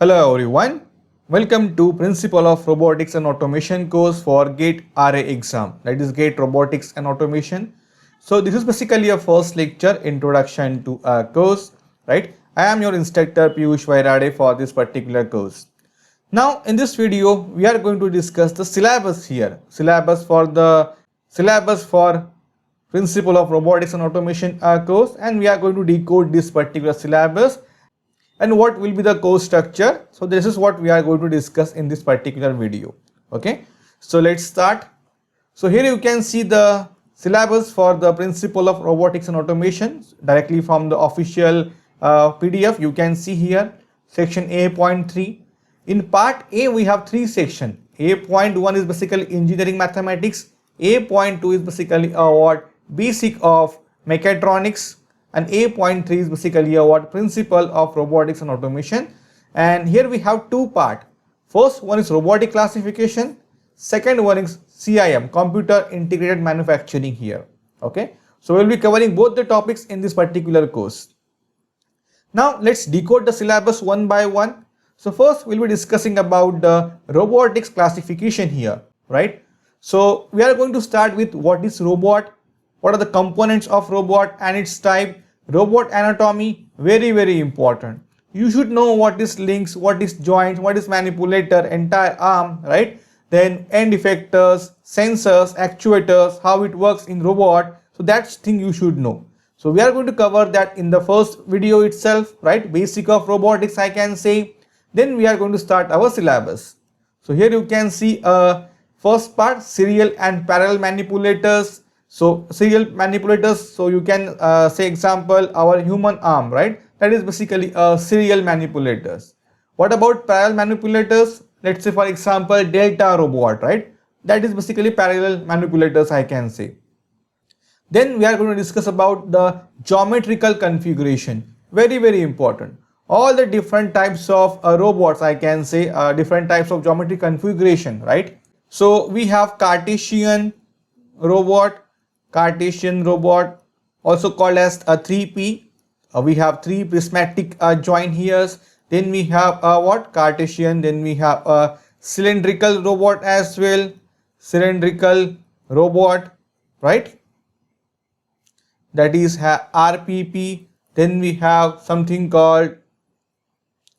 Hello everyone, welcome to Principle of Robotics and Automation course for GATE RA exam, that is GATE Robotics and Automation. So this is basically a first lecture, introduction to a course, right? I am your instructor Piyush Vairade for this particular course. Now in this video we are going to discuss the syllabus here, syllabus for Principle of Robotics and Automation course, and we are going to decode this particular syllabus and what will be the course structure. So this is what we are going to discuss in this particular video. Okay, so let's start. So here you can see the syllabus for the Principle of Robotics and Automation directly from the official PDF. You can see here section A.3. In part A we have three sections. A.1 is basically engineering mathematics. A.2 is basically what basic of mechatronics, and A.3 is basically what principle of robotics and automation. And here we have two parts. First one is robotic classification, second one is CIM, computer integrated manufacturing here. Okay, so we'll be covering both the topics in this particular course. Now let's decode the syllabus one by one. So first we'll be discussing about the robotics classification here, right? So we are going to start with what is robot, what are the components of robot and its type, robot anatomy, very important. You should know what is links, what is joints, what is manipulator, entire arm, right? Then end effectors, sensors, actuators, how it works in robot. So that's thing you should know. So we are going to cover that in the first video itself, right? Basic of robotics I can say. Then we are going to start our syllabus. So here you can see first part, serial and parallel manipulators. So serial manipulators, so you can say example our human arm, right? That is basically serial manipulators. What about parallel manipulators? Let's say for example delta robot, right? That is basically parallel manipulators I can say. Then we are going to discuss about the geometrical configuration, very important. All the different types of robots I can say, different types of geometry configuration, right? So we have Cartesian robot, also called as a 3P. We have three prismatic joint here. Then we have what Cartesian. Then we have a cylindrical robot as well, cylindrical robot, right? That is RPP. Then we have something called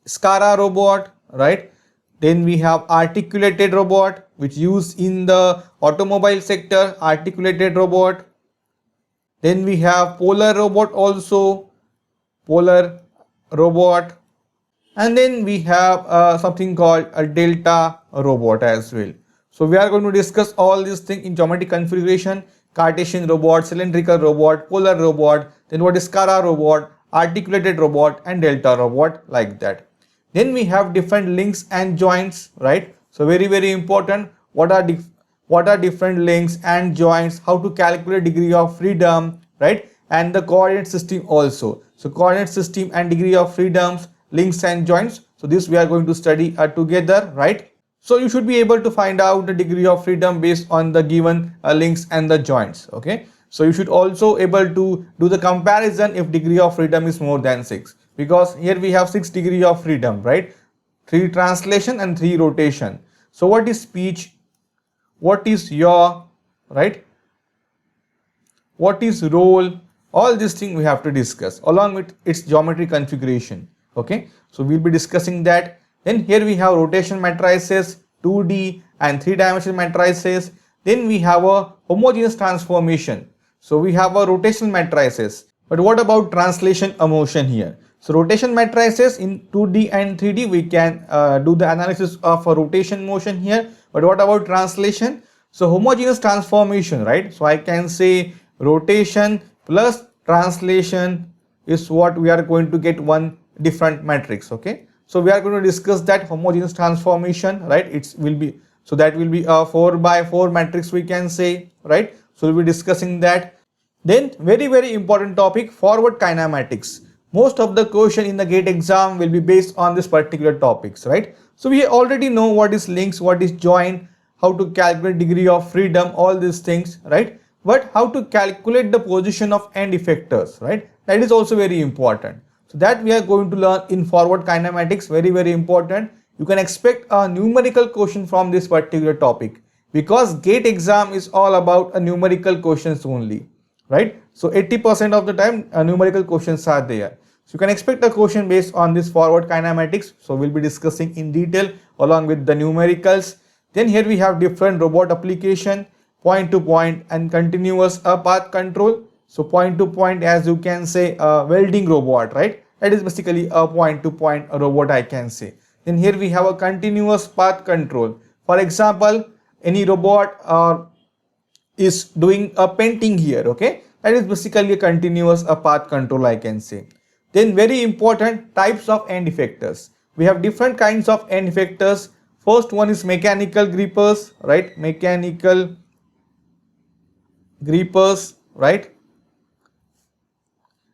SCARA robot, right? Then we have articulated robot, which used in the automobile sector, articulated robot. Then we have polar robot also, polar robot. And then we have something called a delta robot as well. So we are going to discuss all these things in geometric configuration, Cartesian robot, cylindrical robot, polar robot, then what is SCARA robot, articulated robot and delta robot, like that. Then we have different links and joints, right? So very important. What are different links and joints? How to calculate degree of freedom, right? And the coordinate system also. So coordinate system and degree of freedoms, links and joints. So this we are going to study together, right? So you should be able to find out the degree of freedom based on the given links and the joints. Okay. So you should also able to do the comparison if degree of freedom is more than 6. Because here we have 6 degree of freedom, right? 3 translation and 3 rotation. So what is speech? What is yaw, right? What is role? All these things we have to discuss along with its geometry configuration. Okay, so we'll be discussing that. Then here we have rotation matrices, 2D and 3-dimensional matrices. Then we have a homogeneous transformation. So we have a rotational matrices. But what about translation motion here? So rotation matrices in 2D and 3D, we can do the analysis of a rotation motion here. But what about translation? So homogeneous transformation, right? So I can say rotation plus translation is what we are going to get one different matrix. Okay. So we are going to discuss that homogeneous transformation, right? So that will be a 4x4 matrix we can say, right? So we'll be discussing that. Then very important topic, forward kinematics. Most of the question in the GATE exam will be based on this particular topics, right? So we already know what is links, what is joint, how to calculate degree of freedom, all these things, right? But how to calculate the position of end effectors, right? That is also very important. So So that we are going to learn in forward kinematics, very important. You can expect a numerical question from this particular topic, because GATE exam is all about a numerical questions only, right? So 80% of the time numerical questions are there. So you can expect a question based on this forward kinematics. So we'll be discussing in detail along with the numericals. Then here we have different robot application, point to point and continuous path control. So point to point, as you can say, a welding robot, right? That is basically a point to point robot, I can say. Then here we have a continuous path control. For example, any robot is doing a painting here, okay? That is basically a continuous path control, I can say. Then very important, types of end effectors. We have different kinds of end effectors. First one is mechanical grippers, right? Mechanical grippers, right?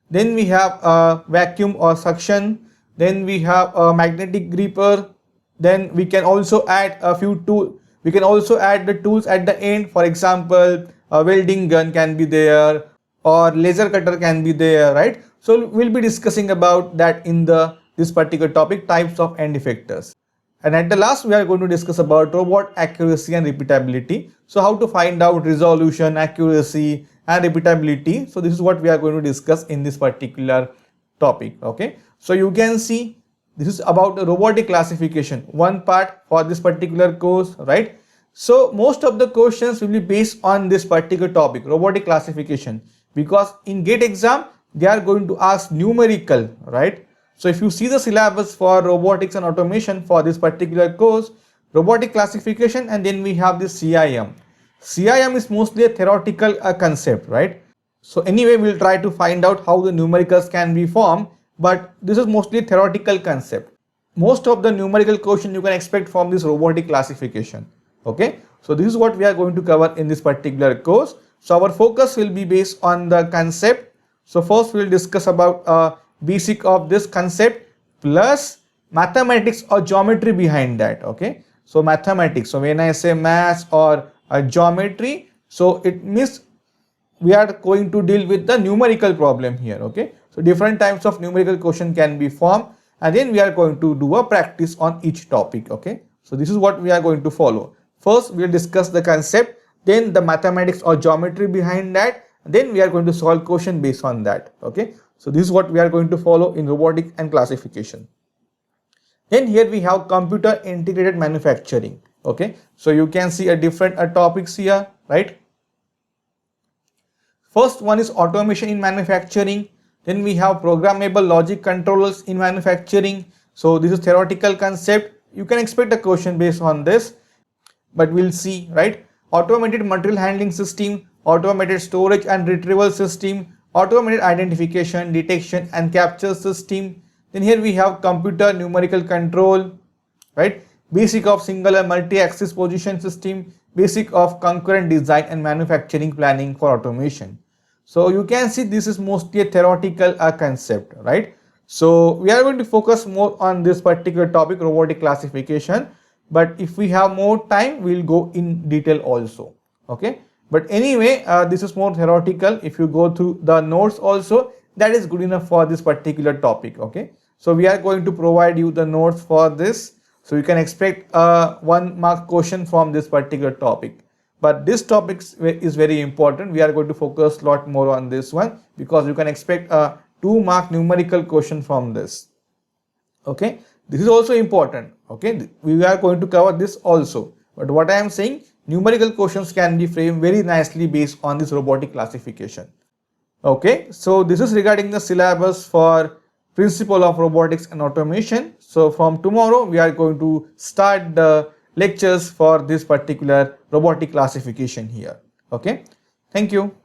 Then we have a vacuum or suction. Then we have a magnetic gripper. Then we can also add a few tools. We can also add the tools at the end. For example, a welding gun can be there, or laser cutter can be there, right? So we'll be discussing about that in this particular topic, types of end effectors. And at the last, we are going to discuss about robot accuracy and repeatability. So how to find out resolution, accuracy and repeatability. So this is what we are going to discuss in this particular topic. Okay. So you can see this is about the robotic classification, one part for this particular course, right? So most of the questions will be based on this particular topic, robotic classification, because in GATE exam, they are going to ask numerical, right? So if you see the syllabus for robotics and automation for this particular course, robotic classification, and then we have this CIM. CIM is mostly a theoretical concept, right? So anyway, we'll try to find out how the numericals can be formed, but this is mostly theoretical concept. Most of the numerical question you can expect from this robotic classification. Okay, so this is what we are going to cover in this particular course. So our focus will be based on the concept. So first we'll discuss about basic of this concept plus mathematics or geometry behind that. Okay, so mathematics. So when I say maths or geometry, so it means we are going to deal with the numerical problem here. Okay, so different types of numerical question can be formed, and then we are going to do a practice on each topic. Okay, so this is what we are going to follow. First we'll discuss the concept, then the mathematics or geometry behind that, then we are going to solve question based on that. Okay, so this is what we are going to follow in robotic and classification. Then here we have computer integrated manufacturing. Okay, so you can see a different topics here, right? First one is automation in manufacturing. Then we have programmable logic controllers in manufacturing. So this is theoretical concept. You can expect a question based on this, but we'll see, right? Automated material handling system, automated storage and retrieval system, automated identification, detection and capture system. Then here we have computer numerical control, right? Basic of single and multi-axis position system, basic of concurrent design and manufacturing planning for automation. So you can see this is mostly a theoretical concept, right? So we are going to focus more on this particular topic, robotic classification. But if we have more time, we'll go in detail also. Okay. But anyway, this is more theoretical. If you go through the notes also, that is good enough for this particular topic. Okay. So we are going to provide you the notes for this. So you can expect a 1 mark question from this particular topic. But this topic is very important. We are going to focus a lot more on this one, because you can expect a 2 mark numerical question from this. Okay. This is also important. Okay. We are going to cover this also. But what I am saying, numerical questions can be framed very nicely based on this robotic classification. Okay. So this is regarding the syllabus for principle of robotics and automation. So from tomorrow, we are going to start the lectures for this particular robotic classification here. Okay. Thank you.